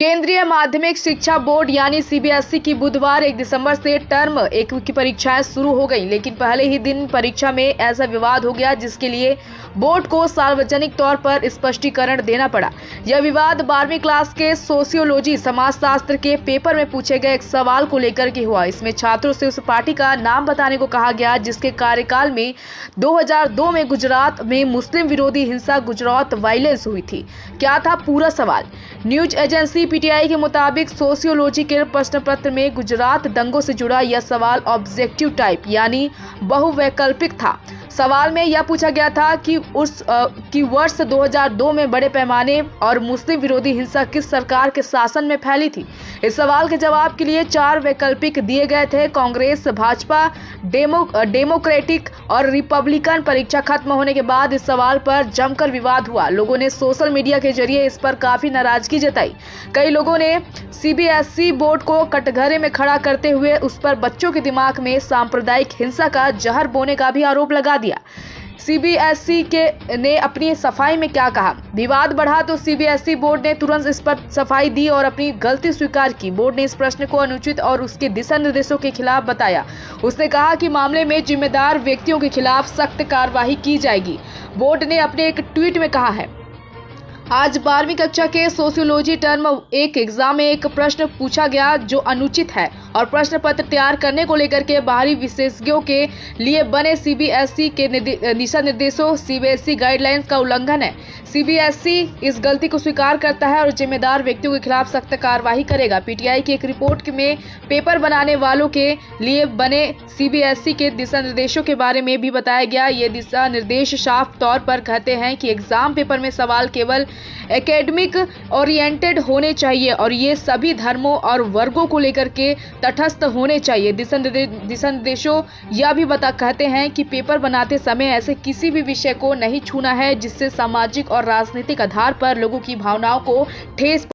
केंद्रीय माध्यमिक शिक्षा बोर्ड यानी सीबीएसई की बुधवार 1 दिसंबर से टर्म 1 की परीक्षाएं शुरू हो गईं, लेकिन पहले ही दिन परीक्षा में ऐसा विवाद हो गया जिसके लिए बोर्ड को सार्वजनिक तौर पर स्पष्टीकरण देना पड़ा। यह विवाद 12वीं क्लास के सोशियोलॉजी समाजशास्त्र के पेपर में पूछे गए एक सवाल को लेकर के हुआ। इसमें छात्रों से उस पार्टी का नाम बताने को कहा गया जिसके कार्यकाल में 2002 में गुजरात में मुस्लिम विरोधी हिंसा गुजरात वायलेंस हुई थी। क्या था पूरा सवाल? न्यूज एजेंसी पीटीआई के मुताबिक सोशियोलॉजी के प्रश्न पत्र में गुजरात दंगों से जुड़ा यह सवाल ऑब्जेक्टिव टाइप यानी बहुवैकल्पिक था। सवाल में यह पूछा गया था कि वर्ष 2002 में बड़े पैमाने और मुस्लिम विरोधी हिंसा किस सरकार के शासन में फैली थी। इस सवाल के जवाब के लिए 4 वैकल्पिक दिए गए थे। कांग्रेस, भाजपा, डेमोक्रेटिक और रिपब्लिकन। परीक्षा खत्म होने के बाद इस सवाल पर जमकर विवाद हुआ। लोगों ने सोशल मीडिया के जरिए इस पर काफी नाराजगी जताई। कई लोगों ने सीबीएसई बोर्ड को कटघरे में खड़ा करते हुए उस पर बच्चों के दिमाग में सांप्रदायिक हिंसा का जहर बोने का भी आरोप लगा दिया। सीबीएसई ने अपनी सफाई में क्या कहा? विवाद बढ़ा तो सीबीएसई बोर्ड ने तुरंत इस पर सफाई दी और अपनी गलती स्वीकार की। बोर्ड ने इस प्रश्न को अनुचित और उसके दिशा निर्देशों के खिलाफ बताया। उसने कहा कि मामले में जिम्मेदार व्यक्तियों के खिलाफ सख्त कार्रवाई की जाएगी। बोर्ड ने अपने एक ट्वीट में कहा है, आज 12वीं कक्षा के सोशियोलॉजी टर्म 1 एग्जाम में एक प्रश्न पूछा गया जो अनुचित है और प्रश्न पत्र तैयार करने को लेकर के बाहरी विशेषज्ञों के लिए बने सीबीएसई के दिशा निर्देशों सीबीएसई गाइडलाइंस का उल्लंघन है। सीबीएसई इस गलती को स्वीकार करता है और जिम्मेदार व्यक्तियों के खिलाफ सख्त कार्रवाई करेगा। पीटीआई की एक रिपोर्ट में पेपर बनाने वालों के लिए बने सीबीएसई के दिशा निर्देशों के बारे में भी बताया गया। ये दिशा निर्देश साफ तौर पर कहते हैं कि एग्जाम पेपर में सवाल केवल एकेडमिक ओरिएंटेड होने चाहिए और ये सभी धर्मों और वर्गों को लेकर के तटस्थ होने चाहिए। दिशा निर्देशों यह भी कहते हैं कि पेपर बनाते समय ऐसे किसी भी विषय को नहीं छूना है जिससे सामाजिक और राजनीतिक आधार पर लोगों की भावनाओं को ठेस